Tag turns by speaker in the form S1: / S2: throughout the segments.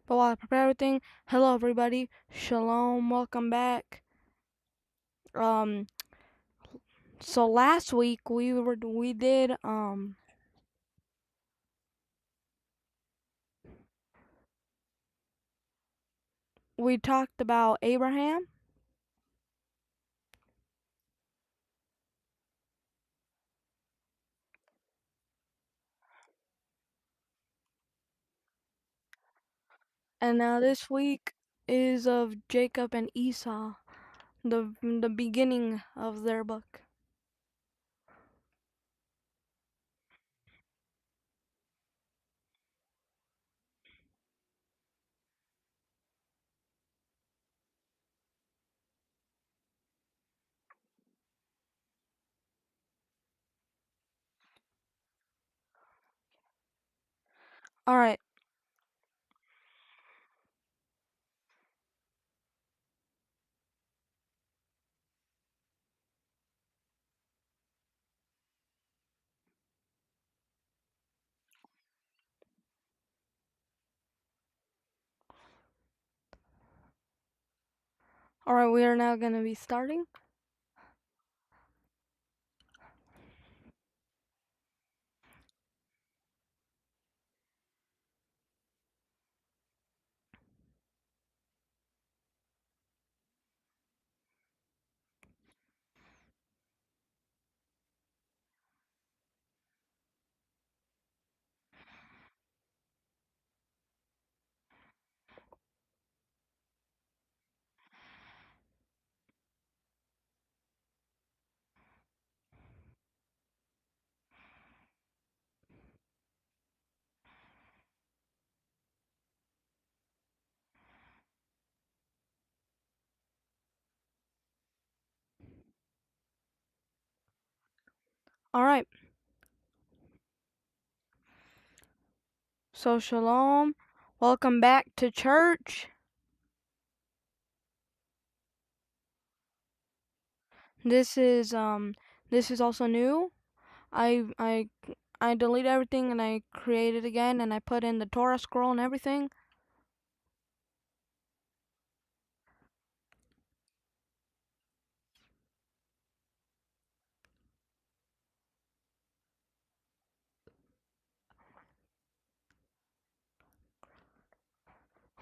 S1: But while I prepare everything, hello everybody, shalom, welcome back. Um, so last week we talked about Abraham, and now this week is of Jacob and Esau, the beginning of their book. All right, all right, we are now gonna be starting. All right, so shalom, welcome back to church. This is this is also new. I I I deleted everything and I created again and I put in the Torah scroll and everything.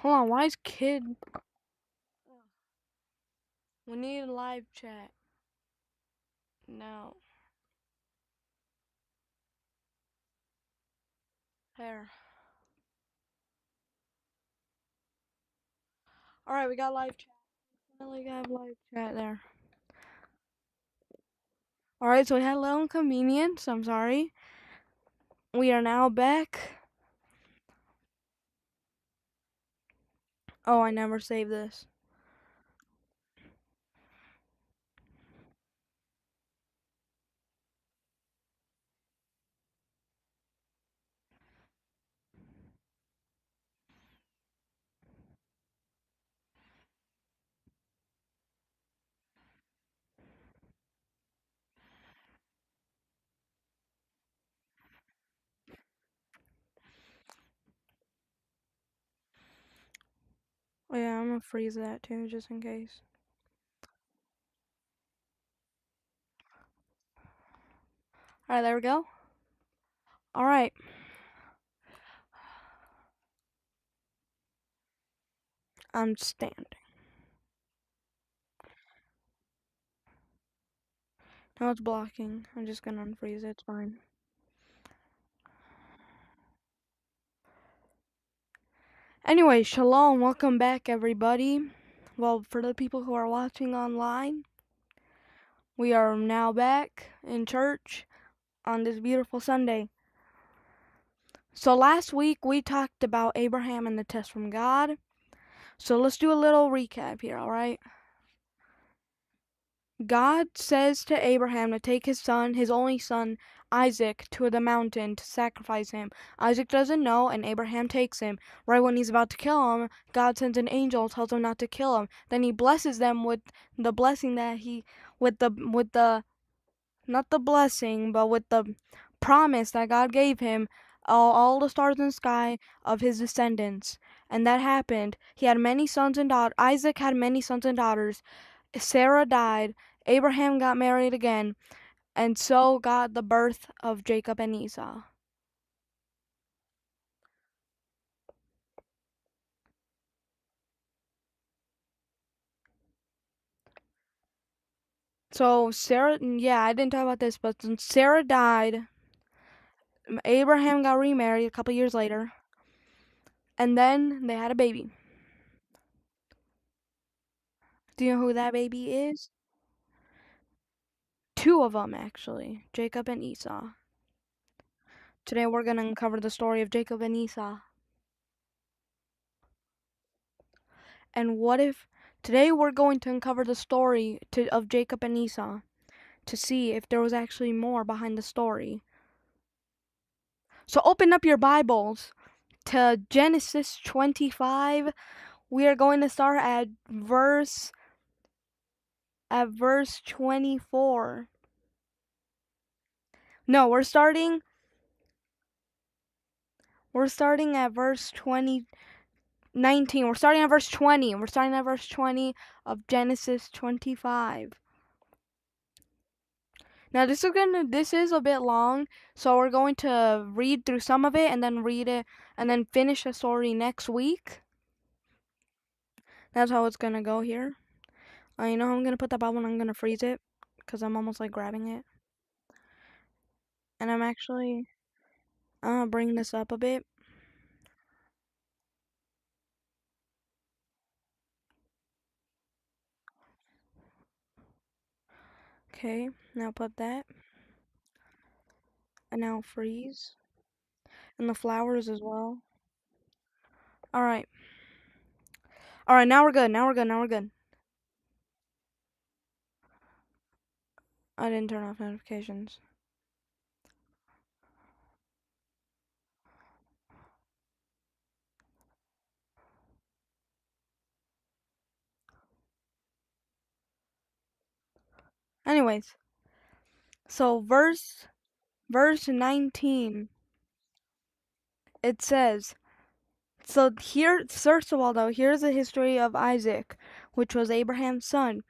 S1: Hold on, why is kid? We need a live chat. No. There. Alright, we got live chat. Finally got live chat there. Alright, so we had a little inconvenience. I'm sorry. We are now back. Oh, I never saved this. Oh yeah, I'm gonna freeze that too, just in case. Alright, there we go. Alright. I'm standing. Now it's blocking. I'm just gonna unfreeze it. It's fine. Anyway, shalom. Welcome back, everybody. Well, for the people who are watching online, we are now back in church on this beautiful Sunday. So last week we talked about Abraham and the test from God. So let's do a little recap here, alright? God says to Abraham to take his son, his only son, Isaac, to the mountain to sacrifice him. Isaac doesn't know, and Abraham takes him. Right when he's about to kill him, God sends an angel, tells him not to kill him. Then he blesses them with the blessing that with the not the blessing, but with the promise that God gave him, all the stars in the sky of his descendants. And that happened. He had many sons and daughters. Isaac had many sons and daughters. Sarah died. Abraham got married again. And so got the birth of Jacob and Esau. So Sarah, yeah, I didn't talk about this, but since Sarah died, Abraham got remarried a couple years later, and then they had a baby. Do you know who that baby is? Two of them, actually, Jacob and Esau. Today we're going to uncover the story of Jacob and Esau. And what if today we're going to uncover the story of Jacob and Esau to see if there was actually more behind the story. So open up your Bibles to Genesis 25. We are going to start at verse 24. No, we're starting at verse 19. We're starting at verse 20. We're starting at verse 20 of Genesis 25. Now this is a bit long, so we're going to read through some of it and then read it and then finish the story next week. That's how it's gonna go here. You know how I'm gonna put the Bible and I'm gonna freeze it because I'm almost like grabbing it. And I'm actually bring this up a bit. Okay, now put that and now freeze and the flowers as well. All right. All right, now we're good. Now we're good. Now we're good. I didn't turn off notifications. Anyways, so verse 19, it says, so here, first of all though, here's the history of Isaac, which was Abraham's son.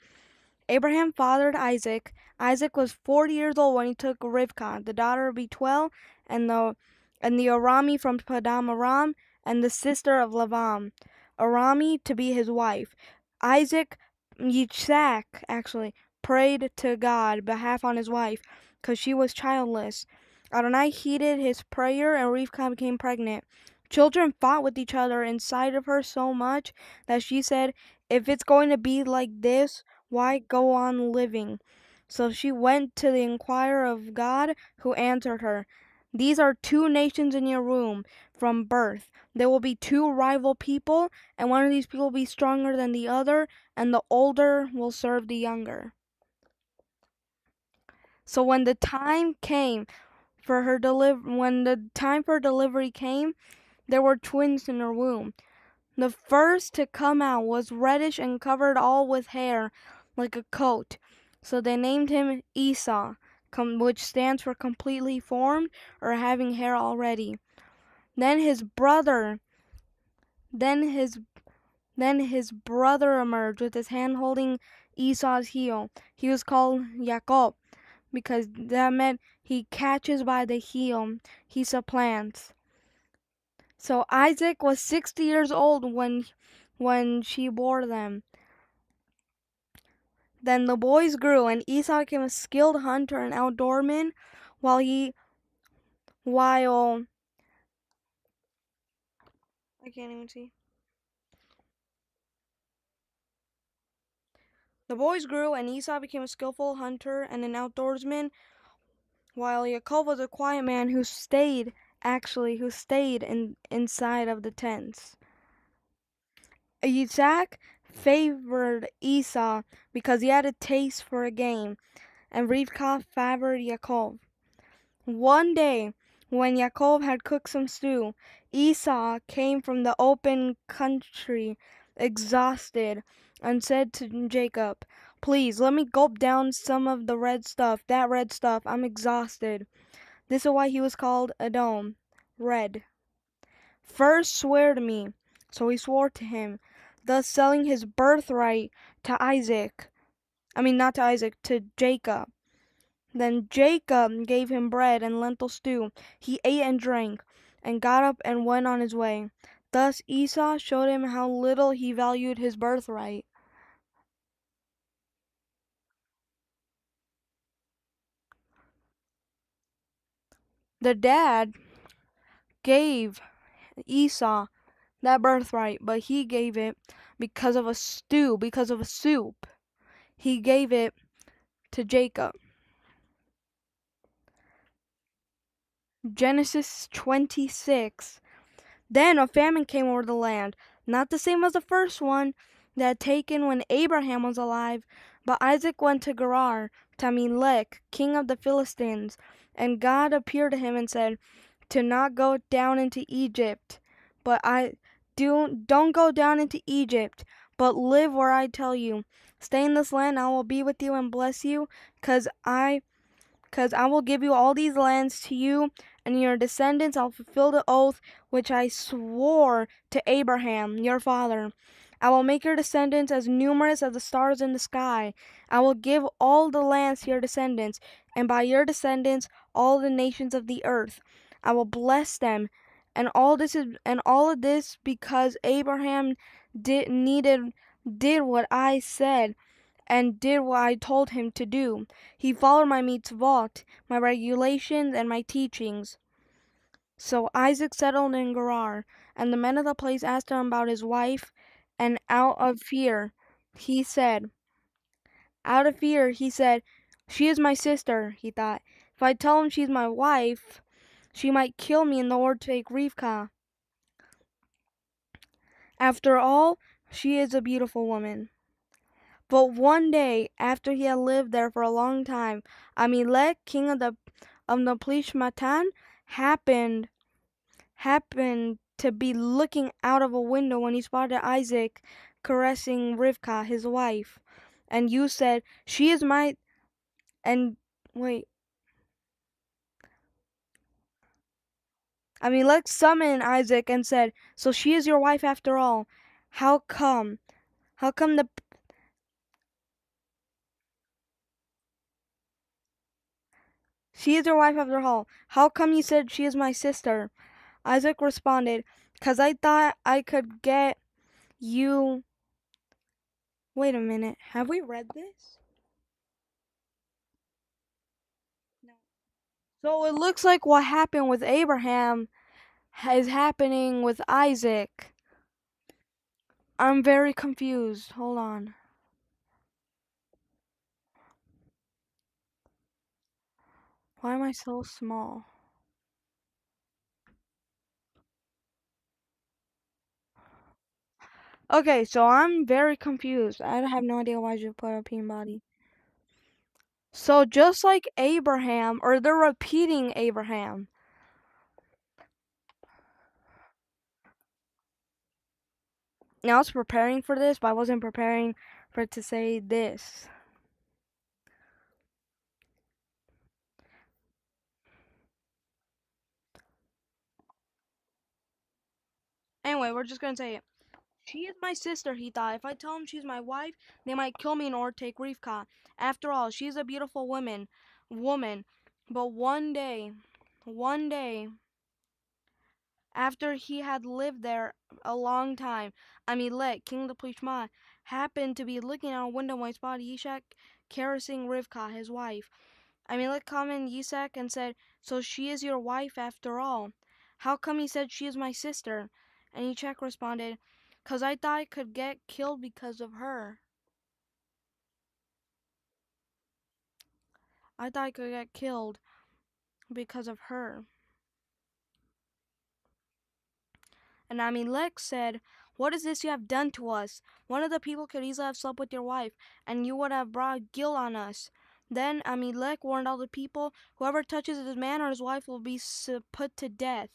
S1: Abraham fathered Isaac. Isaac was 40 years old when he took Rivkah, the daughter of Bethuel, and the Arami from Padam Aram, and the sister of Laban, Arami, to be his wife. Yitzhak actually prayed to God behalf on his wife, because she was childless. Adonai heeded his prayer, and Rivkah became pregnant. Children fought with each other inside of her so much that she said, "If it's going to be like this, why go on living?" So she went to the inquirer of God, who answered her, "These are two nations in your womb from birth. There will be two rival people, and one of these people will be stronger than the other, and the older will serve the younger." So when the time came when the time for delivery came, there were twins in her womb. The first to come out was reddish and covered all with hair, like a coat. So they named him Esau, which stands for completely formed or having hair already. Then his brother, then his then his brother emerged with his hand holding Esau's heel. He was called Jacob because that meant he catches by the heel, he supplants. So Isaac was 60 years old when she bore them. Then the boys grew, and Esau became a skilled hunter and outdoorman, while I can't even see. The boys grew, and Esau became a skillful hunter and an outdoorsman, while Yaakov was a quiet man who stayed inside of the tents. Isaac favored Esau because he had a taste for a game, and Rivka favored Yaakov. One day, when Yaakov had cooked some stew, Esau came from the open country, exhausted, and said to Jacob, "Please let me gulp down some of the red stuff, that red stuff. I'm exhausted." This is why he was called Edom, red. "First swear to me." So he swore to him, thus selling his birthright to Isaac. I mean, not to Isaac, to Jacob. Then Jacob gave him bread and lentil stew. He ate and drank, and got up and went on his way. Thus Esau showed him how little he valued his birthright. The dad gave Esau that birthright, but he gave it because of a stew, because of a soup. He gave it to Jacob. Genesis 26. Then a famine came over the land, not the same as the first one that had taken when Abraham was alive, but Isaac went to Gerar, to Abimelech, king of the Philistines, and God appeared to him and said, "To not go down into Egypt, but I don't go down into Egypt, but live where I tell you. Stay in this land, I will be with you and bless you, cause I will give you all these lands to you and your descendants. I'll fulfill the oath which I swore to Abraham, your father. I will make your descendants as numerous as the stars in the sky. I will give all the lands to your descendants, and by your descendants all the nations of the earth. I will bless them, and all of this because Abraham did what I said and did what I told him to do. He followed my mitzvot, my regulations, and my teachings." So Isaac settled in Gerar, and the men of the place asked him about his wife, and out of fear, he said, "She is my sister," he thought. "If I tell him she's my wife, she might kill me in order to take Rivka. After all, she is a beautiful woman." But one day, after he had lived there for a long time, Abimelech, king of the Plishmatan, happened happened to be looking out of a window when he spotted Isaac caressing Rivka, his wife. And you said, "She is my..." And wait, Abimelech summoned Isaac and said, "So she is your wife after all? How come? How come the She is your wife after all? How come you said she is my sister?" Isaac responded, "'Cause I thought I could get you..." Wait a minute, have we read this? No. So it looks like what happened with Abraham is happening with Isaac. I'm very confused. Hold on. Why am I so small? Okay, so I'm very confused. I have no idea why you put a pin body. So just like Abraham, or they're repeating Abraham. Now I was preparing for this, but I wasn't preparing for it to say this. Anyway, we're just gonna say it. "She is my sister," he thought. "If I tell them she's my wife, they might kill me in order to take Rivka. After all, she's a beautiful woman." But one day, after he had lived there a long time, Abimelech, king of the Plishma, happened to be looking out a window when he spotted Ishak caressing Rivka, his wife. Abimelech commented Yisak and said, "So she is your wife after all? How come you said she is my sister?" And Ishak responded, "'Cause I thought I could get killed because of her. I thought I could get killed because of her." And Abimelech said, What is this you have done to us? One of the people could easily have slept with your wife, and you would have brought guilt on us. Then Amalek warned all the people, whoever touches his man or his wife will be put to death.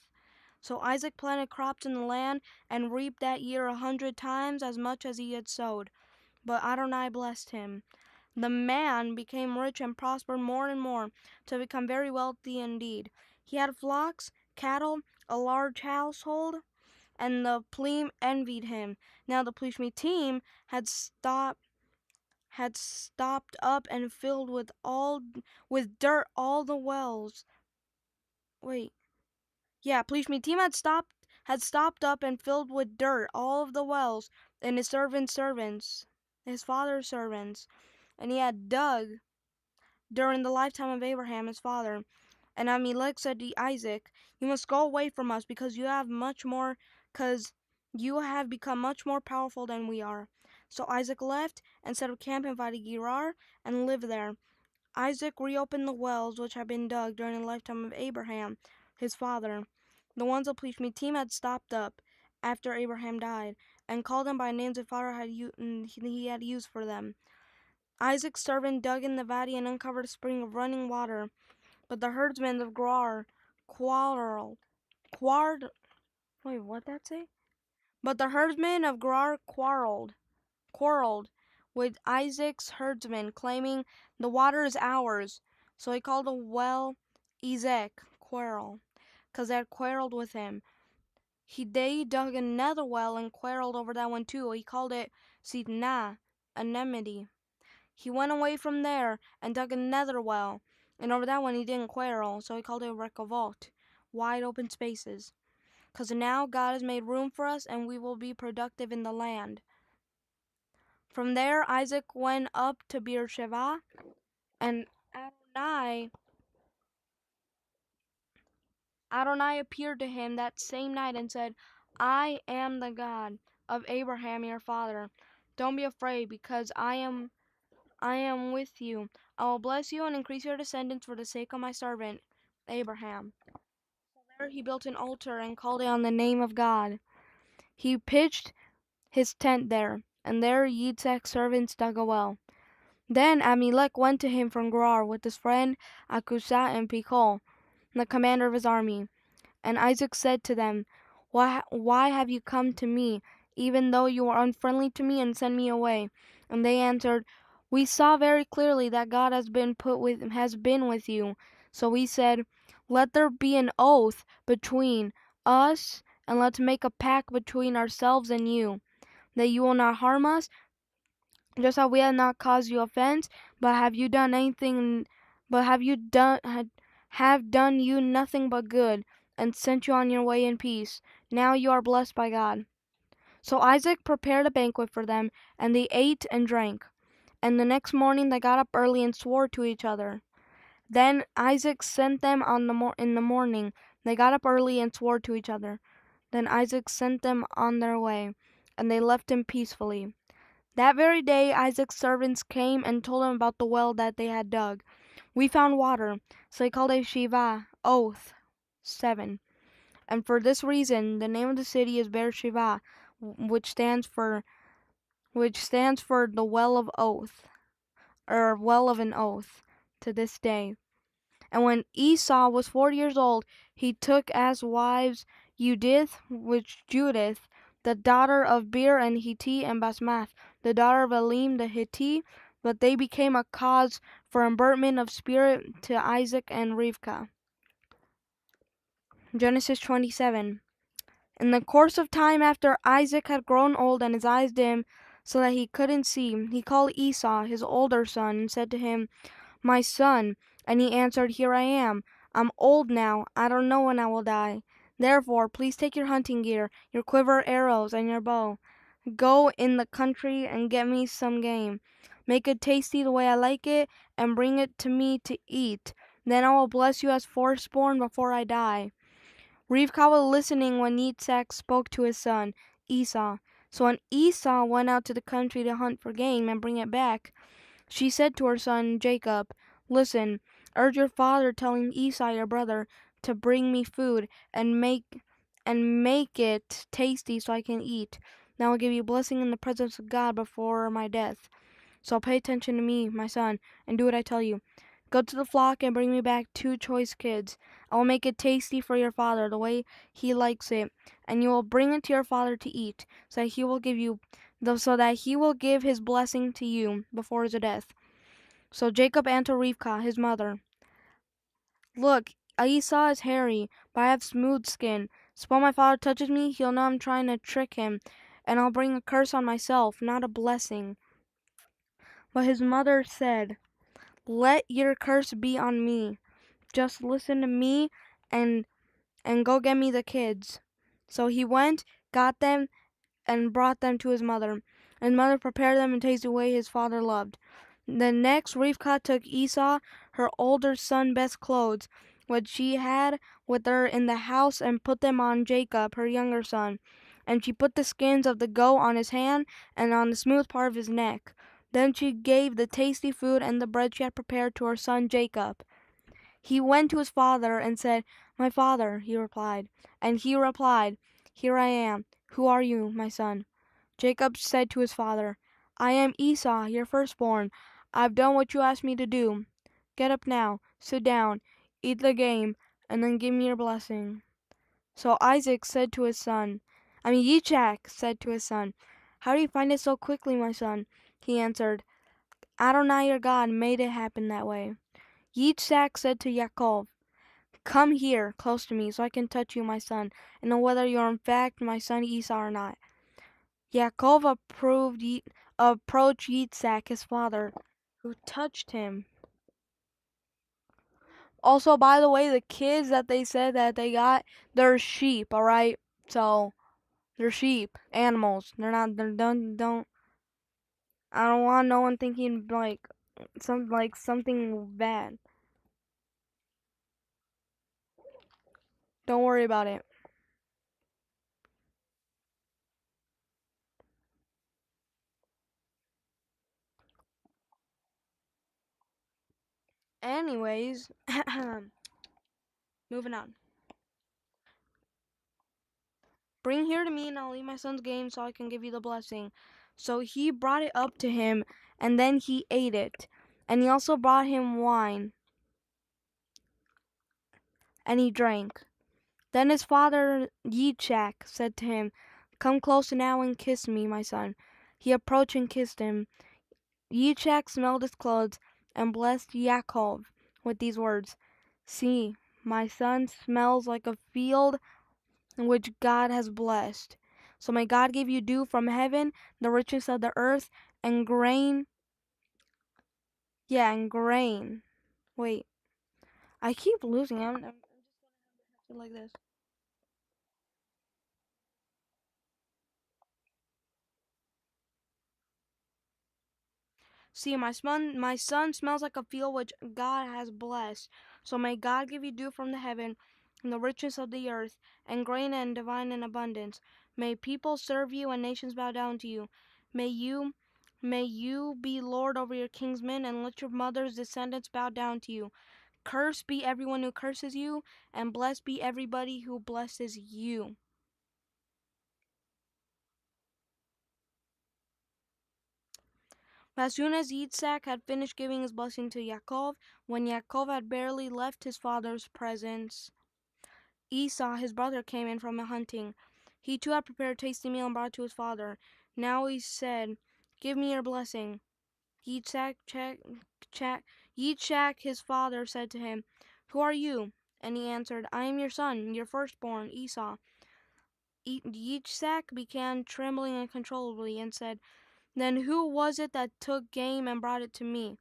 S1: So Isaac planted crops in the land and reaped that year 100 times as much as he had sowed. But Adonai blessed him. The man became rich and prospered more and more, to become very wealthy indeed. He had flocks, cattle, a large household, and the plebe envied him. Now the Plishmitim had stopped up and filled with dirt all the wells. Wait. Yeah, Plishmitim had stopped up and filled with dirt all of the wells, and his father's servants, and he had dug during the lifetime of Abraham his father. And Amalek said to Isaac, "You must go away from us, because you have become much more powerful than we are." So Isaac left and set up camp in Vadi Gerar and lived there. Isaac reopened the wells which had been dug during the lifetime of Abraham, his father, the ones that Plishmitim had stopped up after Abraham died, and called them by names his father he had used for them. Isaac's servant dug in the valley and uncovered a spring of running water, but the herdsmen of Gerar quarreled. Quarreled. Wait, what that say? But the herdsmen of Gerar quarreled with Isaac's herdsmen, claiming the water is ours. So he called the well Ezek, quarrel, because they had quarreled with him. They dug another well and quarreled over that one too. He called it Sidnah, anemone. He went away from there and dug another well, and over that one he didn't quarrel, so he called it Rekovot, wide open spaces. Because now God has made room for us, and we will be productive in the land. From there Isaac went up to Beersheba, and Adonai appeared to him that same night and said, "I am the God of Abraham your father. Don't be afraid, because I am with you. I will bless you and increase your descendants for the sake of my servant Abraham." So there he built an altar and called it on the name of God. He pitched his tent there, and there Yitzhak's servants dug a well. Then Amalek went to him from Gerar with his friend Akusah and Pichol, the commander of his army. And Isaac said to them, Why have you come to me, even though you are unfriendly to me, and sent me away? And they answered, We saw very clearly that God has been with you. So we said, Let there be an oath between us, and let's make a pact between ourselves and you, that you will not harm us, just as we have not caused you offense, but have you done have done you nothing but good, and sent you on your way in peace. Now you are blessed by God. So Isaac prepared a banquet for them, and they ate and drank. And the next morning they got up early and swore to each other. Then Isaac sent them in the morning. They got up early and swore to each other. Then Isaac sent them on their way, and they left him peacefully. That very day Isaac's servants came and told him about the well that they had dug. We found water, so they called it Shiva, oath, 7. And for this reason, the name of the city is Beersheba, which stands for the well of oath, or well of an oath, to this day. And when Esau was 40 years old, he took as wives Judith, the daughter of Beer and Hitti, and Basmath, the daughter of Elim the Hitti, but they became a cause for embitterment of spirit to Isaac and Rivkah. Genesis 27. In the course of time, after Isaac had grown old and his eyes dim, so that he couldn't see, he called Esau, his older son, and said to him, My son. And he answered, Here I am. I'm old now. I don't know when I will die. Therefore, please take your hunting gear, your quiver, arrows, and your bow. Go in the country and get me some game. Make it tasty the way I like it, and bring it to me to eat. Then I will bless you as firstborn before I die. Rivkah was listening when Yitzhak spoke to his son, Esau. So when Esau went out to the country to hunt for game and bring it back, she said to her son Jacob, Listen, urge your father, telling Esau your brother to bring me food and make it tasty so I can eat. Then I will give you blessing in the presence of God before my death. So pay attention to me, my son, and do what I tell you. Go to the flock and bring me back 2 choice kids. I will make it tasty for your father the way he likes it, and you will bring it to your father to eat, so that he will give his blessing to you before his death. So Jacob answered Rivkah, his mother, "Look, Esau is hairy, but I have smooth skin. Suppose my father touches me, he'll know I'm trying to trick him, and I'll bring a curse on myself, not a blessing." But his mother said, "Let your curse be on me. Just listen to me and go get me the kids." So he went, got them, and brought them to his mother. And his mother prepared them and tasted the way his father loved. The next Rivkah took Esau, her older son, best clothes, which she had with her in the house, and put them on Jacob, her younger son. And she put the skins of the goat on his hand and on the smooth part of his neck. Then she gave the tasty food and the bread she had prepared to her son Jacob. He went to his father and said, "My father," he replied. And he replied, "Here I am. Who are you, my son?" Jacob said to his father, "I am Esau, your firstborn. I've done what you asked me to do. Get up now, sit down, eat the game, and then give me your blessing." So Isaac said to his son, Yitzchak said to his son, "How do you find it so quickly, my son?" He answered, "Adonai your God made it happen that way." Yitzchak said to Yaakov, "Come here, close to me, so I can touch you, my son, and know whether you are in fact my son Esau or not." Yaakov approached Yitzhak, his father, who touched him. Also, by the way, the kids that they said that they got, they're sheep, alright? So, they're sheep, animals. They're not, they're, don't, I don't want no one thinking something bad. Don't worry about it. Anyways, moving on. "Bring here to me, and I'll eat my son's game so I can give you the blessing." So he brought it up to him, and then he ate it. And he also brought him wine, and he drank. Then his father Yitzchak said to him, "Come close now and kiss me, my son." He approached and kissed him. Yitzchak smelled his clothes and blessed Yaakov with these words, "See, my son smells like a field which God has blessed. So may God give you dew from heaven, the richness of the earth, and grain." Yeah, and grain. Wait, I keep losing. I'm just like this. "See, my son smells like a field which God has blessed. So may God give you dew from the heaven, and the richness of the earth, and grain and divine in abundance. May people serve you and nations bow down to you. May you May you be lord over your kingsmen, and let your mother's descendants bow down to you. Cursed be everyone who curses you, and blessed be everybody who blesses you." As soon as Yitzhak had finished giving his blessing to Yaakov, when Yaakov had barely left his father's presence, Esau, his brother, came in from hunting. He too had prepared a tasty meal and brought it to his father. Now he said, "Give me your blessing." Yitzhak, Yitzhak, his father, said to him, "Who are you?" And he answered, "I am your son, your firstborn, Esau." Yitzhak began trembling uncontrollably and said, "Then who was it that took game and brought it to me?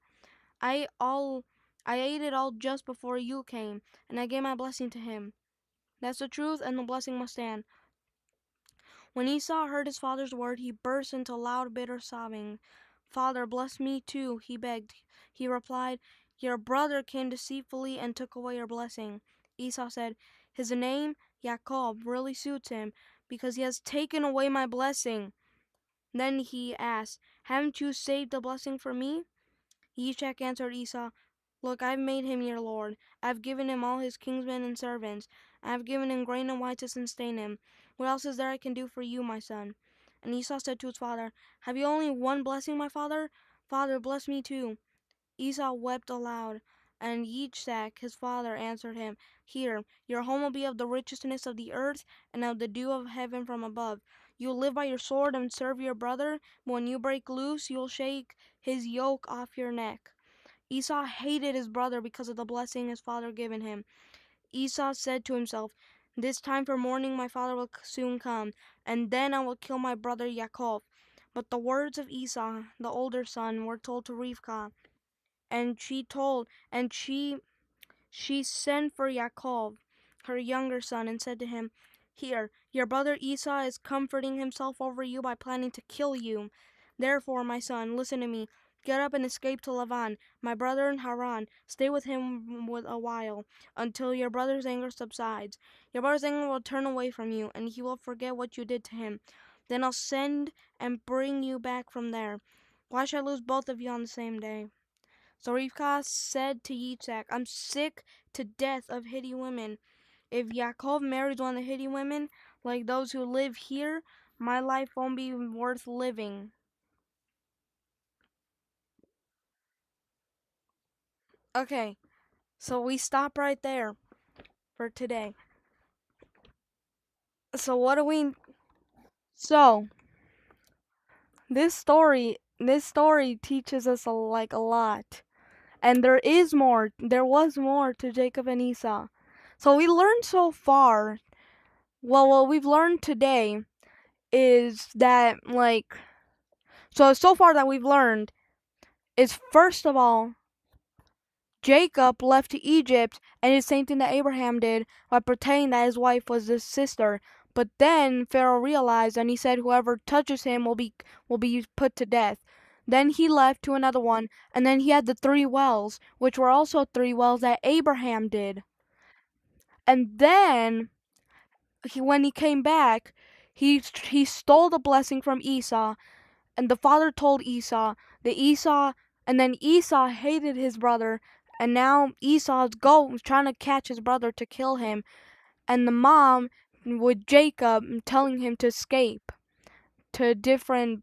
S1: I all I ate it all just before you came, and I gave my blessing to him. That's the truth, and the blessing must stand." When Esau heard his father's word, he burst into loud, bitter sobbing. "Father, bless me too," he begged. He replied, "Your brother came deceitfully and took away your blessing." Esau said, "His name, Jacob, really suits him, because he has taken away my blessing." Then he asked, "Haven't you saved the blessing for me?" Yishak answered Esau, "Look, I've made him your lord. I've given him all his kinsmen and servants. I've given him grain and wine to sustain him. What else is there I can do for you, my son?" And Esau said to his father, "Have you only one blessing, my father? Father, bless me too." Esau wept aloud, and Yitzchak his father answered him, "Here, your home will be of the richness of the earth and of the dew of heaven from above. You will live by your sword and serve your brother, but when you break loose, you will shake his yoke off your neck." Esau hated his brother because of the blessing his father given him. Esau said to himself, "This time for mourning my father will soon come, and then I will kill my brother Jacob." But the words of Esau, the older son, were told to Rivkah, and she sent for Yaakov, her younger son, and said to him, "Here, your brother Esau is comforting himself over you by planning to kill you. Therefore, my son, listen to me. Get up and escape to Lavan, my brother in Haran. Stay with him a while, until your brother's anger subsides. Your brother's anger will turn away from you, and he will forget what you did to him. Then I'll send and bring you back from there. Why should I lose both of you on the same day?" So Rivkah said to Yitzhak, "I'm sick to death of Hittite women. If Yaakov marries one of the Hittite women, like those who live here, my life won't be worth living." Okay, so we stop right there for today. So what do we... So, this story teaches us a lot. And there was more to Jacob and Esau. So we learned so far, well, what we've learned today is that, so far that we've learned is, first of all, Jacob left to Egypt and did the same thing that Abraham did by pretending that his wife was his sister. But then Pharaoh realized, and he said whoever touches him will be put to death. Then he left to another one, and then he had the 3 wells, which were also 3 wells that Abraham did. And then when he came back, he stole the blessing from Esau. And the father told Esau that Esau hated his brother, and now Esau's trying to catch his brother to kill him, and the mom with Jacob telling him to escape to a different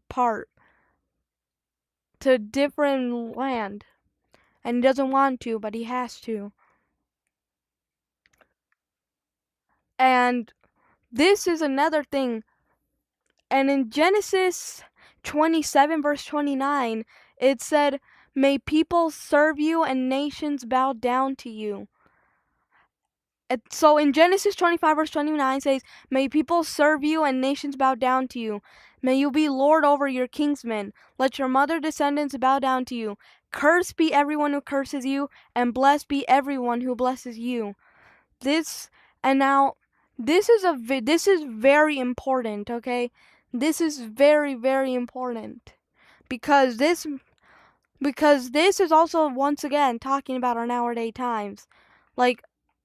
S1: land, and he doesn't want to, but he has to. And this is another thing. And in Genesis 27 verse 29, it said, "May people serve you and nations bow down to you." So in Genesis 25 verse 29 it says, "May people serve you and nations bow down to you. May you be lord over your kinsmen. Let your mother descendants bow down to you. Cursed be everyone who curses you, and blessed be everyone who blesses you." This and now this is very important, okay? This is very, very important because this is also once again talking about our nowadays times. Like,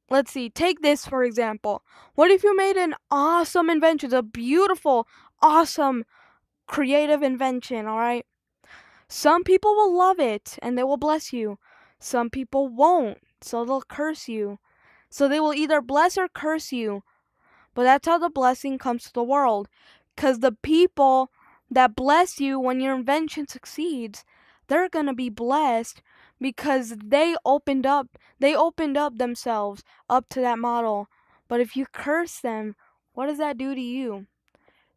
S1: let's see, take this for example. What if you made an awesome invention, a beautiful, awesome, creative invention, all right? Some people will love it and they will bless you. Some people won't, so they'll curse you. So they will either bless or curse you. But that's how the blessing comes to the world. Because the people that bless you when your invention succeeds, they're going to be blessed because they opened up themselves up to that model. But if you curse them, what does that do to you?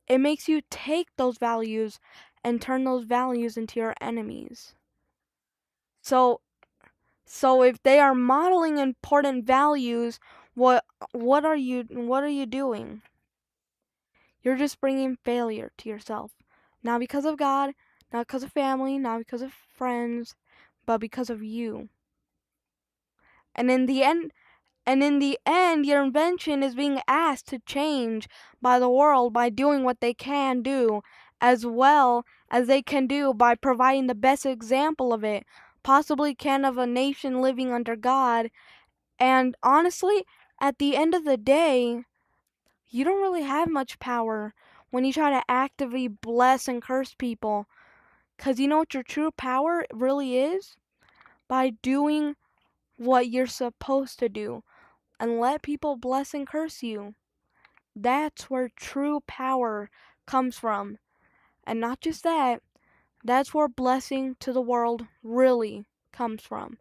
S1: It makes you take those values and turn those values into your enemies. So if they are modeling important values, what are you doing? You're just bringing failure to yourself. Not because of God, not because of family, not because of friends, but because of you. And in the end, your invention is being asked to change by the world by doing what they can do, as well as they can do by providing the best example of it, possibly can of a nation living under God. And honestly, at the end of the day, you don't really have much power when you try to actively bless and curse people. Because you know what your true power really is? By doing what you're supposed to do and let people bless and curse you. That's where true power comes from. And not just that, that's where blessing to the world really comes from.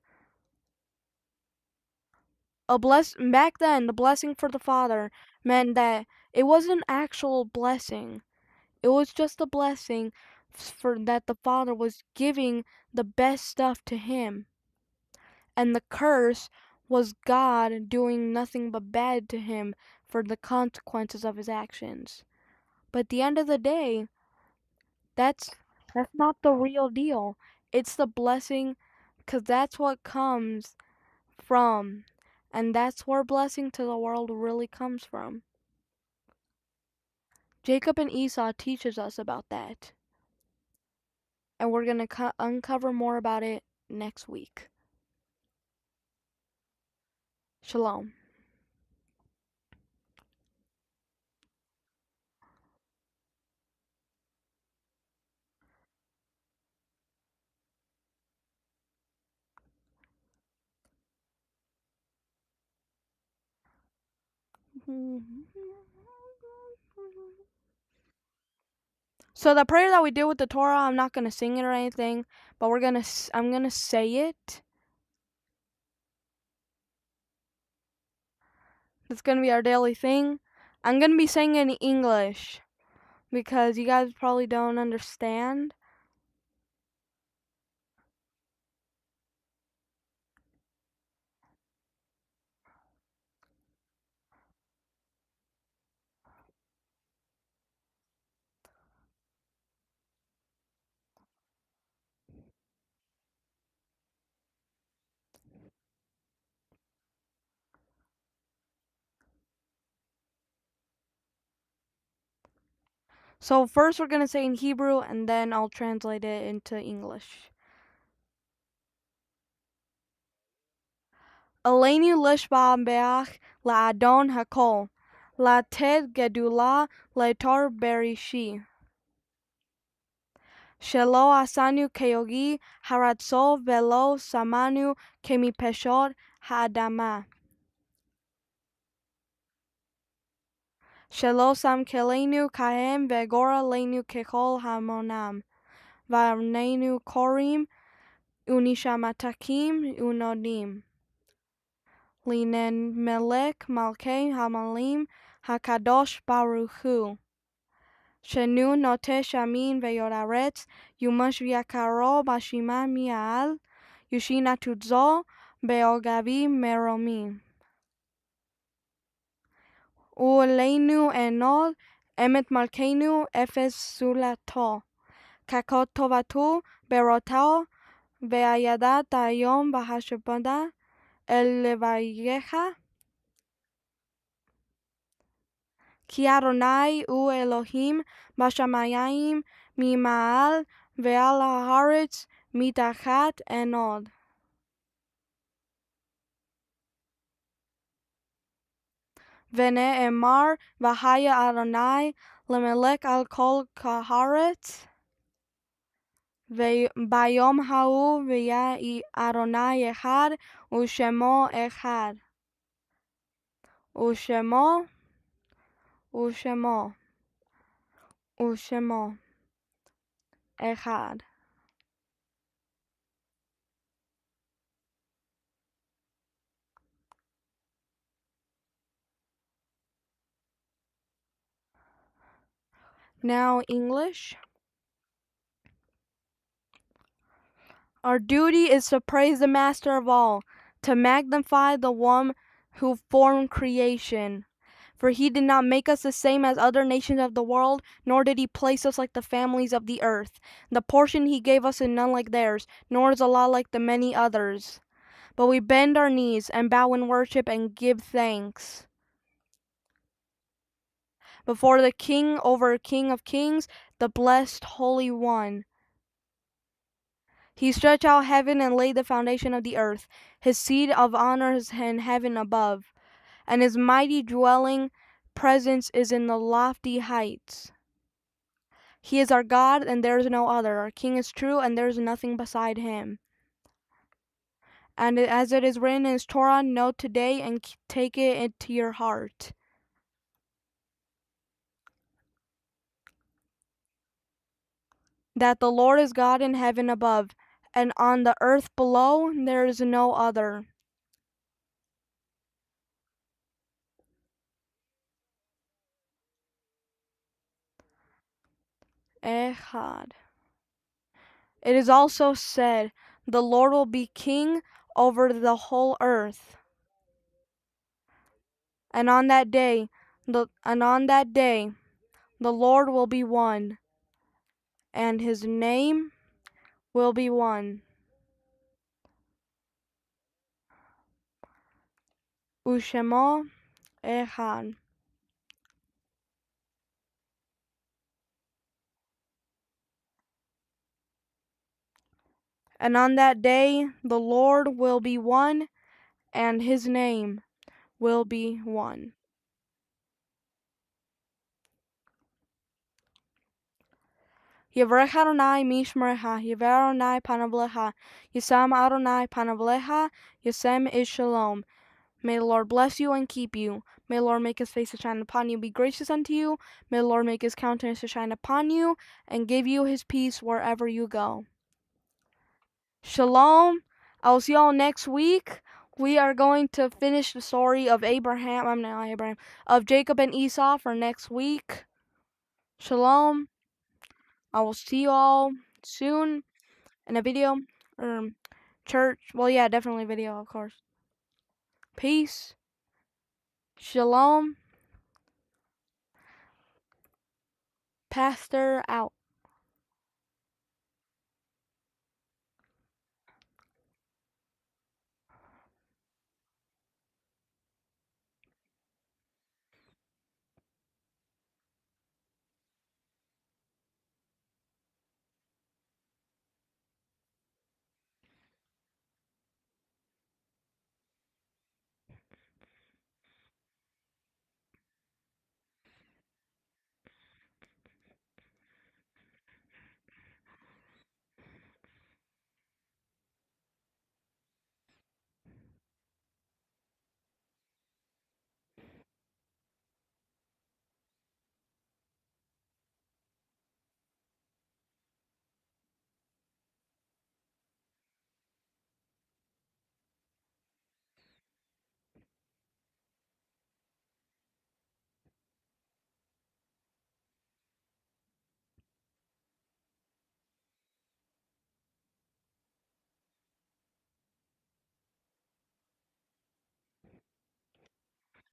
S1: Back then, the blessing for the father meant that it wasn't actual blessing. It was just a blessing for that the father was giving the best stuff to him. And the curse was God doing nothing but bad to him for the consequences of his actions. But at the end of the day, that's not the real deal. It's the blessing, because that's what comes from, and that's where blessing to the world really comes from. Jacob and Esau teaches us about that, and we're going to uncover more about it next week. Shalom. So the prayer that we do with the Torah, I'm not going to sing it or anything, but I'm going to say it. It's going to be our daily thing. I'm going to be saying it in English because you guys probably don't understand. So first we're going to say in Hebrew and then I'll translate it into English. Eleni lishba'beach la'adon hakol, la'ted gedula le'tor berishi. Shelo asanu keyogi haratzov velo samanu kemipeshot ha'adama. Shelo sam kelenu kahem ve'gora lenu kechol hamonam. Va'arnenu korim unishamatakim unodim. Linen melech malkei hamalim hakadosh baruch hu. Shenu note shamin veyoraretz yumash yakaro bashima mi'al yushina tudzo beogavi meromi. Uleinu enol emet malkeinu efes sulato. Kakot tovatu berotao ve'ayadat ayom bahashbada el levayecha. Ki Adonai u Elohim bashamayim mima'al ve'al haaretz mitachat enod. Ve'ne'emar v'haya Adonai lemelech al kol haaretz. Bayom ha'u v'ya Adonai echad u'shemo echad. U'shemo echad. Now English. Our duty is to praise the Master of all, to magnify the one who formed creation. For he did not make us the same as other nations of the world, nor did he place us like the families of the earth. The portion he gave us is none like theirs, nor is the law like the many others. But we bend our knees and bow in worship and give thanks before the King of Kings, the blessed Holy One. He stretched out heaven and laid the foundation of the earth. His seat of honor is in heaven above, and his mighty dwelling presence is in the lofty heights. He is our God, and there is no other. Our King is true, and there is nothing beside him. And as it is written in his Torah, know today and take it into your heart. that the Lord is God in heaven above, and on the earth below there is no other. Echad. It is also said, the Lord will be king over the whole earth. And on that day, the Lord will be one, and his name will be one. Ushemo Echad. And on that day, the Lord will be one, and his name will be one. Yevrech Adonai mishmerecha, Yever Adonai panavlecha, Yisam Adonai panavlecha, Yisem is shalom. May the Lord bless you and keep you. May the Lord make his face to shine upon you, be gracious unto you. May the Lord make his countenance to shine upon you, and give you his peace wherever you go. Shalom. I will see y'all next week. We are going to finish the story of of Jacob and Esau for next week. Shalom. I will see you all soon in a video or church. Well, yeah, definitely video, of course. Peace. Shalom. Pastor out.